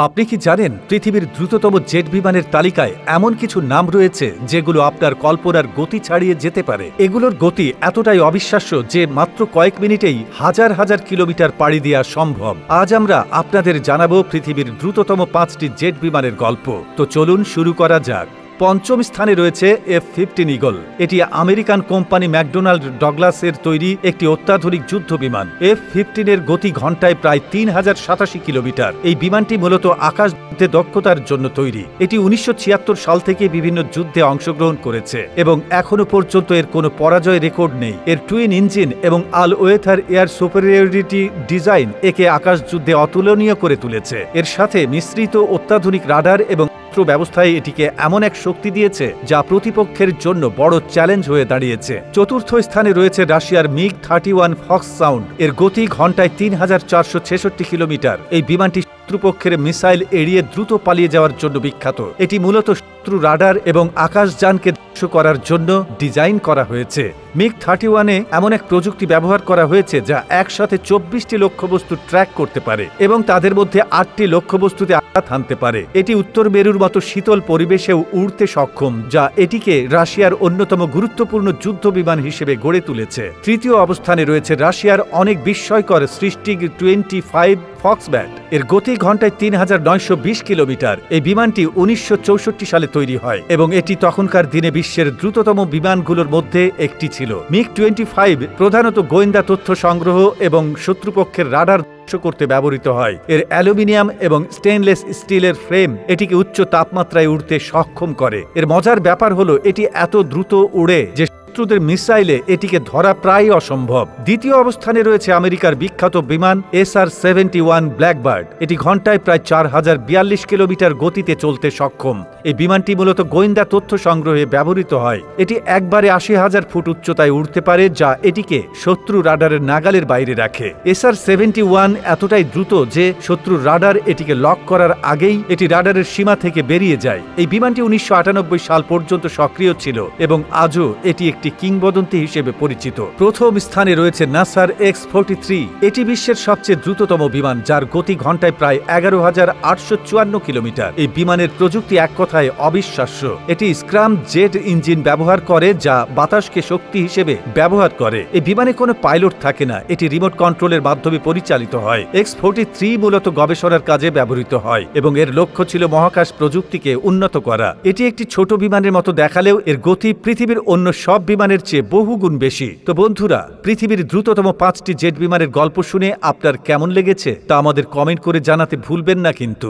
আপনি কি জানেন পৃথিবীর দ্রুততম জেট বিমানের তালিকায় এমন কিছু নাম রয়েছে যেগুলো আপনার কল্পনার গতি ছাড়িয়ে যেতে পারে। এগুলোর গতি এতটাই অবিশ্বাস্য যে মাত্র কয়েক মিনিটেই হাজার হাজার কিলোমিটার পাড়ি দেওয়া সম্ভব। আজ আমরা আপনাদের জানাবো পৃথিবীর দ্রুততম 5টি জেট বিমানের গল্প। তো চলুন শুরু করা যাক। পঞ্চম স্থানে রয়েছে F-15 ঈগল। এটি আমেরিকান কোম্পানি ম্যাকডোনাল্ড ডগলাসের তৈরি একটি অত্যাধুনিক যুদ্ধ বিমান। F-15 এর গতি ঘন্টায় প্রায় 3087 কিলোমিটার। এই বিমানটি মূলত আকাশ যুদ্ধে দক্ষতার জন্য তৈরি। এটি 1976 সাল থেকে বিভিন্ন যুদ্ধে অংশগ্রহণ করেছে এবং এখনো পর্যন্ত এর কোনো পরাজয় রেকর্ড নেই। এর টুইন ইঞ্জিন এবং আল ওয়েথার এয়ার সুপেরিয়রিটি ডিজাইন একে আকাশ যুদ্ধে অতুলনীয় করে তুলেছে। এর সাথে মিশ্রিত অত্যাধুনিক রাডার এবং ব্যবস্থায় এটিকে এমন এক শক্তি দিয়েছে যা প্রতিপক্ষের জন্য বড় চ্যালেঞ্জ হয়ে দাঁড়িয়েছে। চতুর্থ স্থানে রয়েছে রাশিয়ার MiG-31 ফক্স সাউন্ড। এর গতি ঘন্টায় 3466 কিলোমিটার। এই বিমানটি শত্রুপক্ষের মিসাইল এড়িয়ে দ্রুত পালিয়ে যাওয়ার জন্য বিখ্যাত। এটি মূলত শত্রু রাডার এবং আকাশযানকে ধ্বংস করার জন্য ডিজাইন করা হয়েছে। MiG-31 এমন এক প্রযুক্তি ব্যবহার করা হয়েছে যা একসাথে 24টি লক্ষ্যবস্তু ট্র্যাক করতে পারে এবং তাদের মধ্যে 8টি লক্ষ্যবস্তুতে আঘাত হানতে পারে। এটি উত্তর মেরুর মতো শীতল পরিবেশেও উড়তে সক্ষম, যা এটিকে রাশিয়ার অন্যতম গুরুত্বপূর্ণ যুদ্ধ বিমান হিসেবে গড়ে তুলেছে। তৃতীয় অবস্থানে রয়েছে রাশিয়ার অনেক বিস্ময়কর সৃষ্টি 25 ফক্সব্যাট। এর গতি ঘন্টায় 3920 কিলোমিটার। এই বিমানটি 1964 সালে তৈরি হয় এবং এটি তখনকার দিনে বিশ্বের দ্রুততম বিমানগুলোর মধ্যে একটি ছিল। MiG-25 প্রধানত গোয়েন্দা তথ্য সংগ্রহ এবং শত্রুপক্ষের রাডার করতে ব্যবহৃত হয়। এর অ্যালুমিনিয়াম এবং স্টেনলেস স্টিলের ফ্রেম এটিকে উচ্চ তাপমাত্রায় উড়তে সক্ষম করে। এর মজার ব্যাপার হলো এটি এত দ্রুত উড়ে যে শত্রুদের মিসাইলে এটিকে ধরা প্রায় অসম্ভব। দ্বিতীয় অবস্থানে রয়েছে আমেরিকার বিখ্যাত বিমান SR-71 ব্ল্যাকবার্ড। এটি ঘন্টায় প্রায় 4042 কিলোমিটার গতিতে চলতে সক্ষম। এই বিমানটি মূলত গোয়েন্দা তথ্য সংগ্রহে ব্যবহৃত হয়। এটি একবারে 80,000 ফুট উচ্চতায় উড়তে পারে, যা এটিকে শত্রু রাডারের নাগালের বাইরে রাখে। SR-71 এতটাই দ্রুত যে শত্রুর রাডার এটিকে লক করার আগেই এটি রাডারের সীমা থেকে বেরিয়ে যায়। এই বিমানটি 1998 সাল পর্যন্ত সক্রিয় ছিল এবং আজও এটি একটি কিংবদন্তি হিসেবে পরিচিত। প্রথম স্থানে রয়েছে নাসার X-43। এটি বিশ্বের সবচেয়ে দ্রুততম বিমান, যার গতি ঘন্টায় প্রায় 11,854 কিলোমিটার। এই বিমানের প্রযুক্তি এক কথায় অবিশ্বাস্য। এটি স্ক্রাম জেট ইঞ্জিন ব্যবহার করে যা বাতাসকে শক্তি হিসেবে ব্যবহার করে। এই বিমানে কোনো পাইলট থাকে না, এটি রিমোট কন্ট্রোলের মাধ্যমে পরিচালিত হয়। X-43 মূলত গবেষণার কাজে ব্যবহৃত হয় এবং এর লক্ষ্য ছিল মহাকাশ প্রযুক্তিকে উন্নত করা। এটি একটি ছোট বিমানের মতো দেখালেও এর গতি পৃথিবীর অন্য সব বিমানের চেয়ে বহুগুণ বেশি। তো বন্ধুরা, পৃথিবীর দ্রুততম 5টি জেট বিমানের গল্প শুনে আপনার কেমন লেগেছে তা আমাদের কমেন্ট করে জানাতে ভুলবেন না কিন্তু।